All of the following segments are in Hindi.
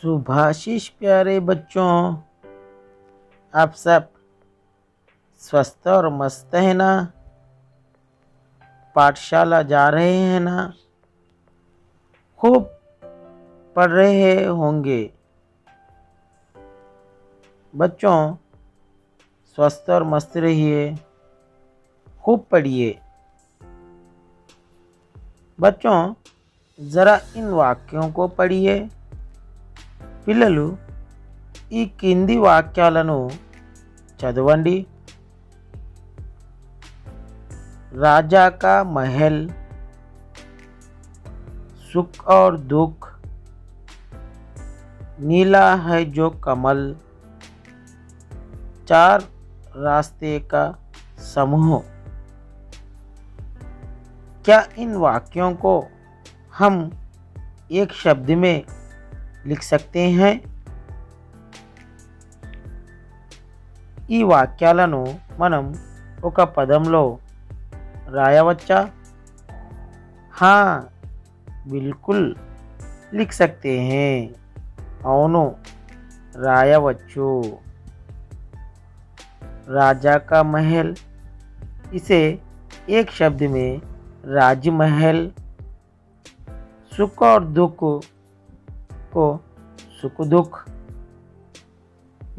सुभाषिश प्यारे बच्चों, आप सब स्वस्थ और मस्त है ना। पाठशाला जा रहे हैं ना। खूब पढ़ रहे होंगे। बच्चों, स्वस्थ और मस्त रहिए, खूब पढ़िए। बच्चों, ज़रा इन वाक्यों को पढ़िए। పిల్లలు ఈ కింది వాక్యాలను చదవండి। राजा का महल, सुख और दुख, नीला है जो कमल, चार रास्ते का समूह। क्या इन वाक्यों को हम एक शब्द में लिख सकते हैं? ఈ వాక్యాలను మనం ఒక పదంలో రాయవచ్చా? हाँ, बिल्कुल लिख सकते हैं। అవును, రాయవచ్చు। राजा का महल, इसे एक शब्द में राजमहल। सुख और दुख को सुख दुख।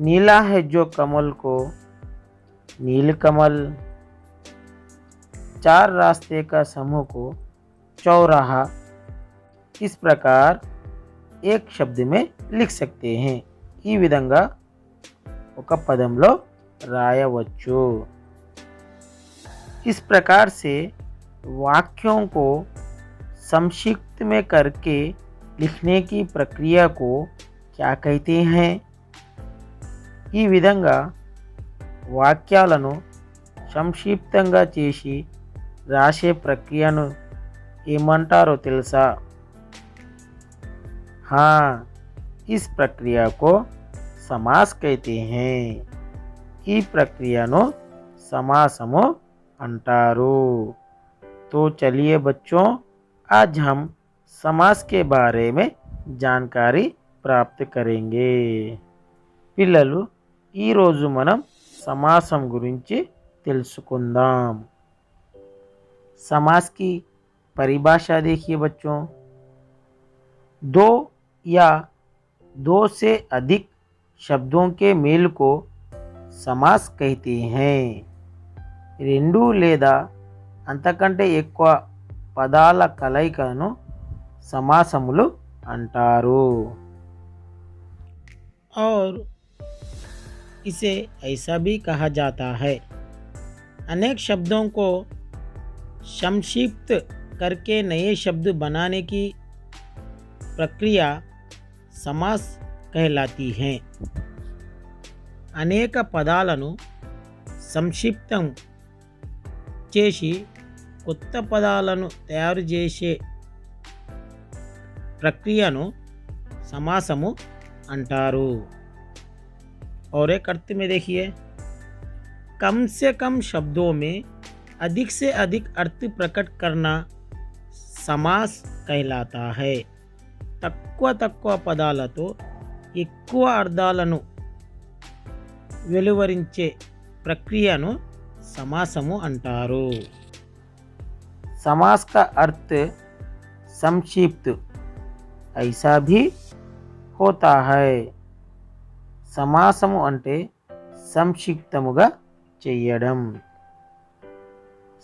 नीला है जो कमल को नीलकमल। चार रास्ते का समूह को चौराहा। इस प्रकार एक शब्द में लिख सकते हैं। ఈ విధంగా ఒక పదంలో రాయవచ్చు। इस प्रकार से वाक्यों को संक्षिप्त में करके लिखने की प्रक्रिया को क्या कहते हैं? ఈ విధంగా వాక్యాలను సంక్షిప్తంగా చేసి రాసే ప్రక్రియను ఏమంటారో తెలుసా? हाँ, इस प्रक्रिया को समास कहते हैं। ఈ ప్రక్రియను సమాసము అంటారు। तो चलिए बच्चों, आज हम समास के बारे में जानकारी प्राप्त करेंगे। పిల్లలు, ఈరోజు మనం సమాసం గురించి తెలుసుకుందాం। समास की परिभाषा देखिए बच्चों। दो या दो से अधिक शब्दों के मेल को समास कहते हैं। రెండు లేదా అంతకంటే ఎక్కువ పదాల కలయికను समासములు अंटारू। और इसे ऐसा भी कहा जाता है, अनेक शब्दों को संक्षिप्त करके नए शब्द बनाने की प्रक्रिया समास कहलाती है। అనేక పదాలను సంక్షిప్తం చేసి కొత్త పదాలను తయారు చేసే प्रक्रिया समासमु अंटारू। और एक अर्थ में देखिए, कम से कम शब्दों में अधिक से अधिक अर्थ प्रकट करना समास कहलाता है। తక్కువ తక్కువ పదాలతో ఎక్కువ అర్థాలను వెలువరించే ప్రక్రియను సమాసము అంటారు। समास का अर्थ संक्षिप्त ऐसा भी होता है। సమాసము అంటే సంక్షిప్తముగా చేయడం।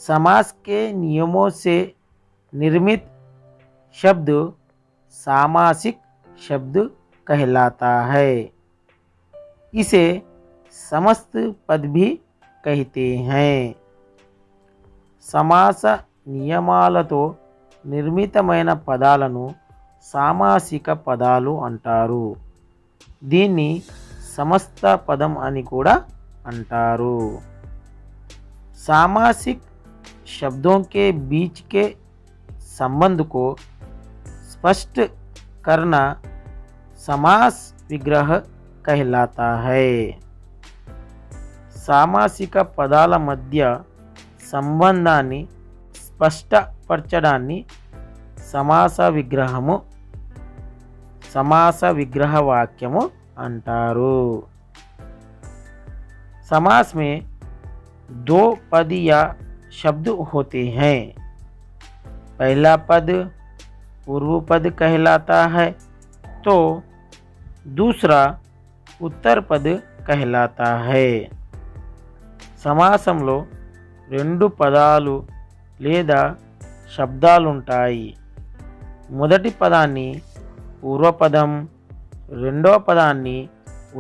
समास के नियमों से निर्मित शब्द सामासिक शब्द कहलाता है। इसे समस्त पद भी कहते हैं। समास నియమాలతో నిర్మితమైన పదాలను సామాసిక పదాలు అంటారు। దీన్ని సమస్త పదం అని కూడా అంటారు। सामासिक शब्दों के बीच के संबंध को स्पष्ट करना समास विग्रह कहलाता है। సామాసిక పదాల మధ్య సంబంధాన్ని స్పష్టపరచడాన్ని సమాస విగ్రహము समास विग्रह वाक्यము अंटारू। समास में दो पद या शब्द होते हैं। पहला पद पूर्व पद कहलाता है तो दूसरा उत्तर पद कहलाता है। సమాసంలో రెండు పదాలు లేదా శబ్దాలుంటాయి। మొదటి పదాన్ని పూర్వపదం, రెండో పదాన్ని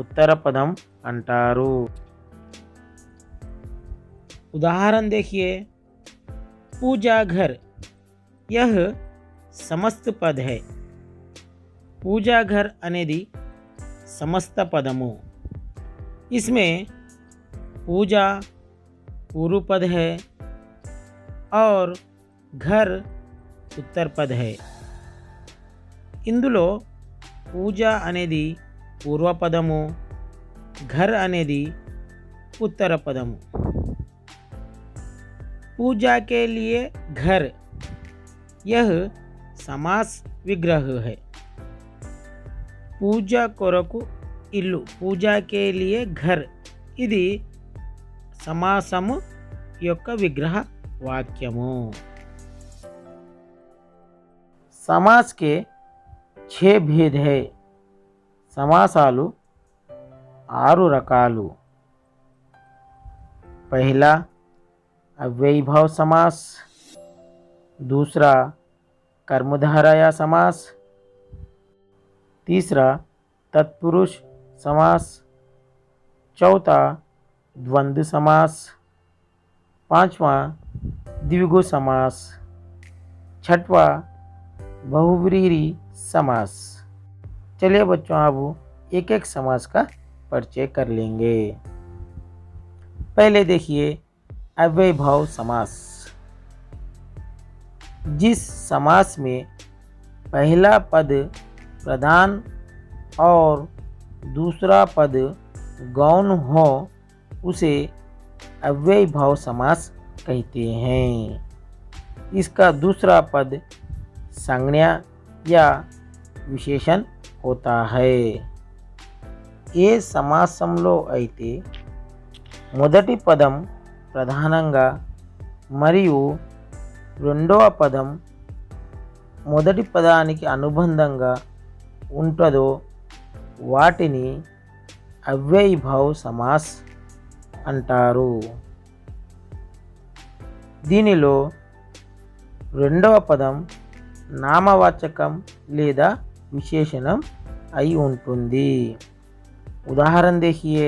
उत्तर पदम अंटारू। उदाहरण देखिए, पूजा घर, यह समस्त पद है। पूजा घर अनेदी समस्त पदमु। इसमें पूजा पूर्व पद है और घर उत्तर पद है। इंदुलो पूजा अनेदी पूर्व पदमु, घर अनेदी उत्तर पदमु। पूजा के लिए घर, यह समास विग्रह है। पूजा कोरकु इल्लु, पूजा के लिए घर, इदी समासमु యొక్క विग्रह वाक्यमु। समास के 6 भेद है। समासालु 6 रकालु। पहला अव्ययीभाव समास, दूसरा कर्मधारया समास, तीसरा तत्पुरुष समास, चौथा द्वंद्व समास, पांचवा द्विगु समास, छठवा बहुव्रीहि समास। चलिए बच्चों, अब एक एक समास का परिचय कर लेंगे। पहले देखिए अव्ययीभाव समास। जिस समास में पहला पद प्रधान और दूसरा पद गौण हो उसे अव्ययीभाव समास कहते हैं। इसका दूसरा पद संज्ञा या विशेषण होता है। ఏ సమాసంలో అయితే మొదటి పదం ప్రధానంగా మరియు రెండవ పదం మొదటి పదానికి అనుబంధంగా ఉంటుందో వాటిని అవ్యయీభావ సమాస్ అంటారు। దీనిలో రెండవ పదం నామవాచకం లేదా विशेषणम आई उंटुंदी। उदाहरण देखिए,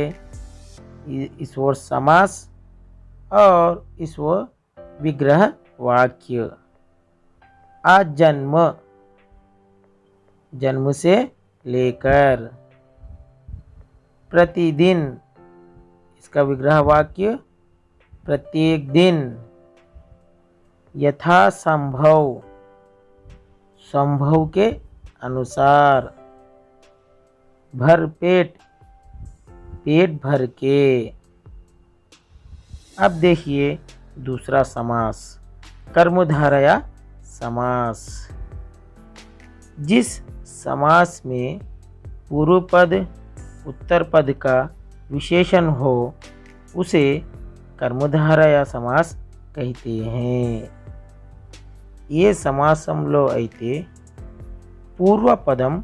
इस ओर समास और इस ओर विग्रह वाक्य। आज जन्म, जन्म से लेकर। प्रतिदिन, इसका विग्रह वाक्य प्रत्येक दिन। यथा संभव, संभव के अनुसार। भर पेट, पेट भर के। अब देखिए दूसरा समास, कर्मधारया समास। जिस समास में पूर्व पद उत्तर पद का विशेषण हो उसे कर्मधारया समास कहते हैं। ये समासంలో అయితే పూర్వ పదం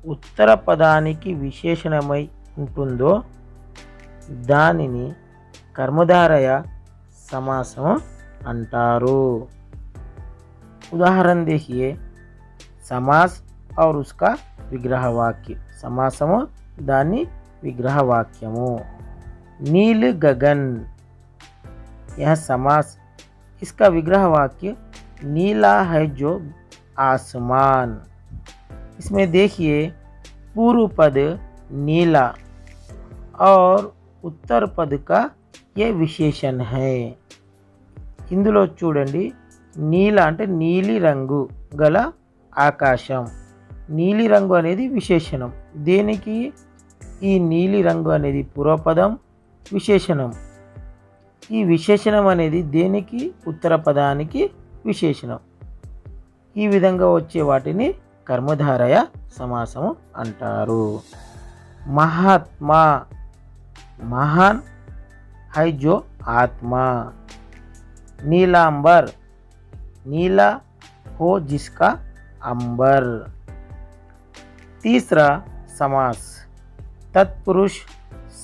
ఉత్తర పదానికి విశేషణమై ఉంటుందో దానిని कर्मधारय समासम अंटारू। उदाहरण देखिए, समास और उसका विग्रह वाक्य। समासम दानी विग्रह वाक्यमो। नील गगन, यह समास, इसका विग्रह वाक्य नीला है जो आसमान। इसमें देखिए पूर्व पद नीला और उत्तर पद का ये विशेषण है। इंదులో చూడండి, నీల అంటే నీలి రంగు గల ఆకాశం। నీలి రంగు అనేది విశేషణం। దేనికి? ఈ నీలి రంగు అనేది పూర్వపదం, విశేషణం। ఈ విశేషణం అనేది దేనికి? ఉత్తర పదానికి విశేషణం। ఈ విధంగా వచ్చే వాటిని కర్మధారయ సమాసము అంటారు. महात्मा, महान है जो आत्मा. नीलांबर, नीला हो जिसका अंबर. तीसरा समास तत्पुरुष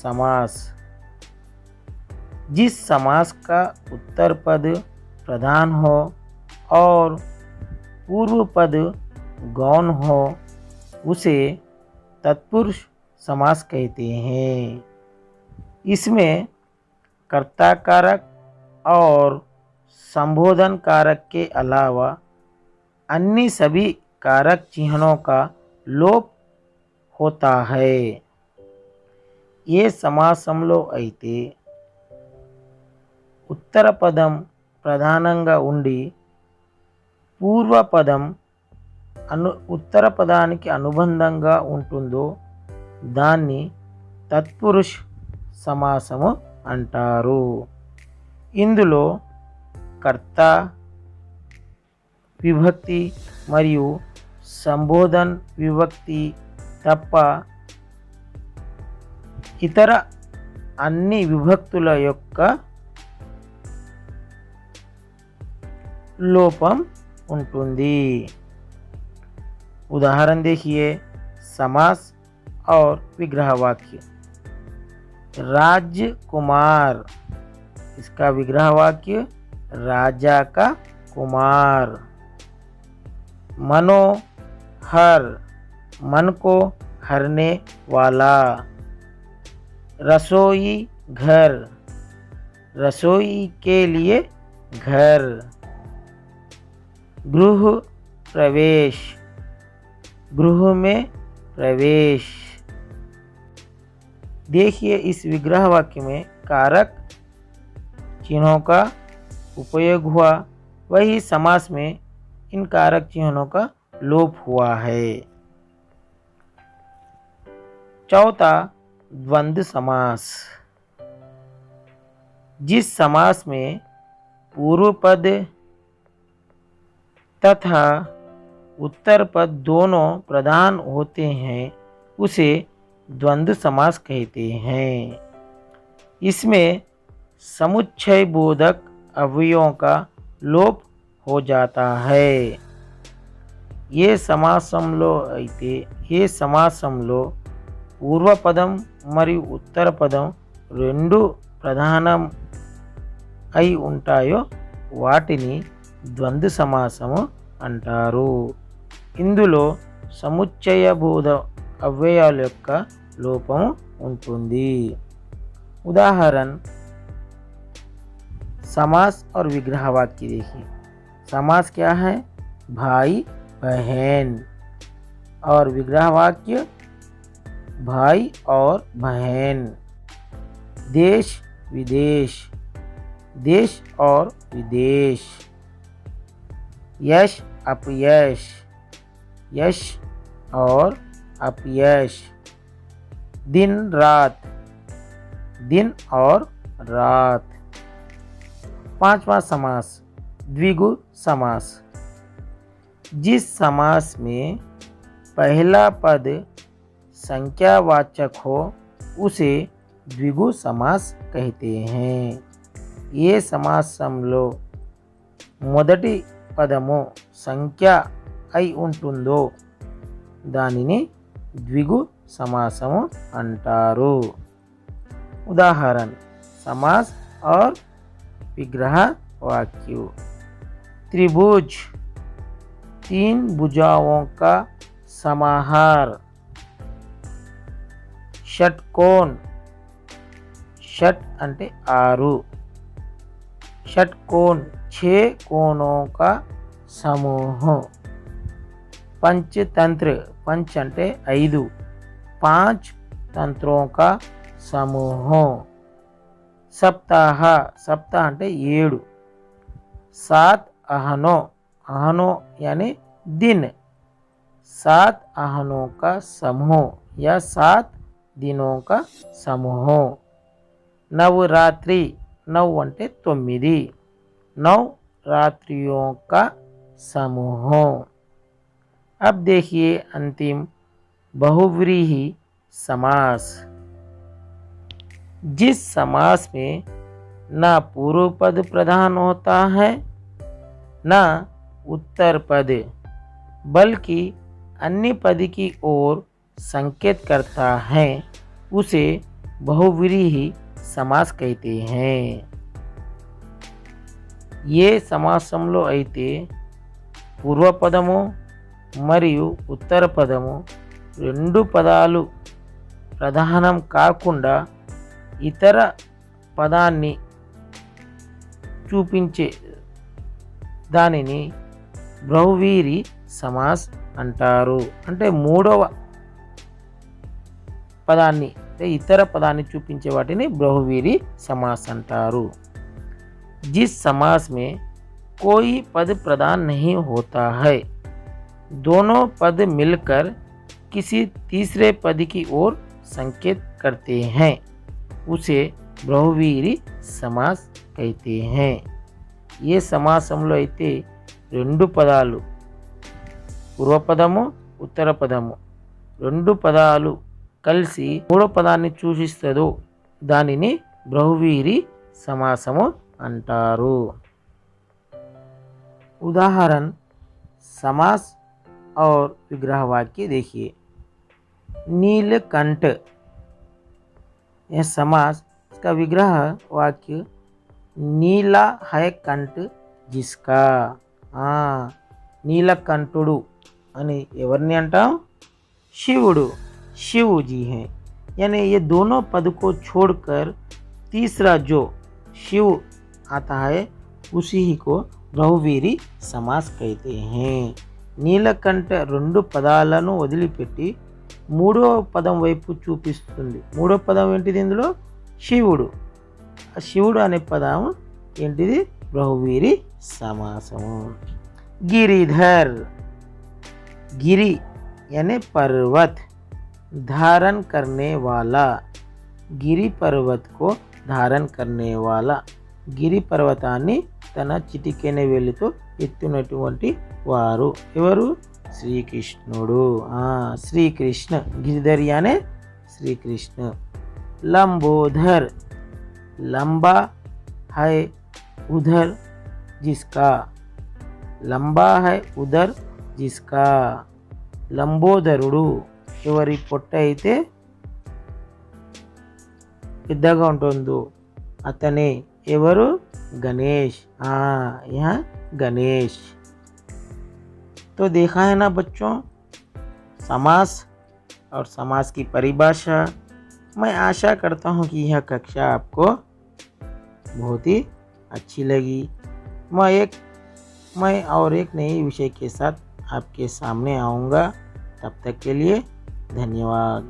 समास. जिस समास का उत्तर पद प्रधान हो और पूर्व पद गौण हो उसे तत्पुरुष समास कहते हैं. इसमें कर्ता कारक और संबोधन कारक के अलावा अन्य सभी कारक चिन्हों का लोप होता है. ये సమాసంలో అయితే ఉత్తర పదం ప్రధానంగా ఉండి పూర్వపదం ఉత్తర పదానికి అనుబంధంగా ఉంటుందో దాన్ని తత్పురుష సమాసము అంటారు. ఇందులో కర్త, విభక్తి మరియు సంబోధన్ విభక్తి తప్ప ఇతర అన్ని విభక్తుల యొక్క लोपम उंटुंदी. उदाहरण देखिए समास और विग्रह वाक्य. राजकुमार, इसका विग्रह वाक्य राजा का कुमार. मनोहर, मन को हरने वाला. रसोई घर, रसोई के लिए घर. गृह प्रवेश, गृह में प्रवेश. देखिए इस विग्रह वाक्य में कारक चिन्हों का उपयोग हुआ, वही समास में इन कारक चिन्हों का लोप हुआ है. चौथा द्वंद्व समास. जिस समास में पूर्व पद तथा उत्तर पद दोनों प्रधान होते हैं उसे द्वंद्व समास कहते हैं. इसमें समुच्चय बोधक अवयवों का लोप हो जाता है. ये समासంలో పూర్వపదం మరియు ఉత్తర పదం రెండు ప్రధానం అయి ఉంటాయో వాటిని ద్వంద్వ సమాసము అంటారు. ఇందులో సముచ్చయ బోధ అవ్యయాల యొక్క లోపము ఉంటుంది. उदाहरण समास और विग्रह वाक्य देखिए. समास क्या है? भाई बहन. और विग्रह वाक्य भाई और बहन. देश विदेश, देश और विदेश. यश अपयश, यश और अपयश. दिन रात, दिन और रात. पांचवा समास द्विगु समास. जिस समास में पहला पद संख्यावाचक हो उसे द्विगु समास कहते हैं. ये समासంలో మొదటి పదము సంఖ్య అయి ఉంటుందో దానిని ద్విగు సమాసము అంటారు. उदाहरण समास और विग्रह वाक्य. त्रिभुज, तीन भुजाओं का समाहार. षटकोण, षट అంటే ఆరు. षटकोण, 6 कोणों का समूह. पंचतंत्र, पंच అంటే 5, 5 तंत्रों का समूह. सप्ताह, सप्ताह అంటే 7. 7 आहनों, आहनों यानी दिन. 7 आहनों का समूह या 7 दिनों का समूह. नवरात्रि, नव అంటే 9, 9 रात्रियों का समूह. अब देखिए अंतिम बहुव्रीहि समास। जिस समास में ना पूर्व पद प्रधान होता है ना उत्तर पद, बल्कि अन्य पद की ओर संकेत करता है, उसे बहुव्रीहि समास कहते हैं। ఏ సమాసంలో అయితే పూర్వపదము మరియు ఉత్తర పదము రెండు పదాలు ప్రధానం కాకుండా ఇతర పదాన్ని చూపించే దానిని బహువ్రీహి సమాస్ అంటారు. అంటే మూడవ పదాన్ని ఇతర పదాన్ని చూపించే వాటిని బహువ్రీహి समास అంటారు. जिस समास में कोई पद प्रधान नहीं होता है, दोनों पद मिलकर किसी तीसरे पद की ओर संकेत करते हैं, उसे బహువ్రీహి समास कहते हैं. ఏ సమాసంలో అయితే రెండు పదాలు పూర్వపదము ఉత్తర పదము రెండు పదాలు కలిసి మూడో పదాన్ని సూచిస్తుందో దానిని బహువ్రీహి సమాసము अंटारू. उदाहरण समास और विग्रह वाक्य देखिए। नीलकंठ, यह समास, इसका विग्रह वाक्य नीला है कंठ जिसका। नीलकंठुडु అని ఎవరిని అంటాం? शिवुडु, शिव जी हैं। यानी ये दोनों पद को छोड़कर तीसरा जो शिव आता है उसी को బహువ్రీహి समास कहते हैं. నీలకంఠ రెండు పదాలను వదిలిపెట్టి మూడో పదం వైపు చూపిస్తుంది. మూడో పదం ఏంటిది? ఇందులో శివుడు. ఆ శివుడు అనే పదం ఏంటిది? బహువ్రీహి సమాసము. గిరిధర్, गिरी यानी पर्वत, धारण करने वाला, गिरी पर्वत को धारण करने वाला. గిరి పర్వతాన్ని తన చిటికెన వేలితో ఎత్తునటువంటి వారు ఎవరు? శ్రీకృష్ణుడు. శ్రీకృష్ణ, గిరిధర్ यानी श्रीकृष्ण. लंबोदर, लंबा है उधर जिसका, लंबा है उधर जिसका. లంబోదరుడు ఎవరి పొట్ట అయితే పెద్దగా ఉంటుందో అతనే. ఎవరు? गणेश. यहाँ गणेश. तो देखा है ना बच्चों समास और समास की परिभाषा. मैं आशा करता हूँ कि यह कक्षा आपको बहुत ही अच्छी लगी. मैं और एक नए विषय के साथ आपके सामने आऊँगा. तब तक के लिए धन्यवाद.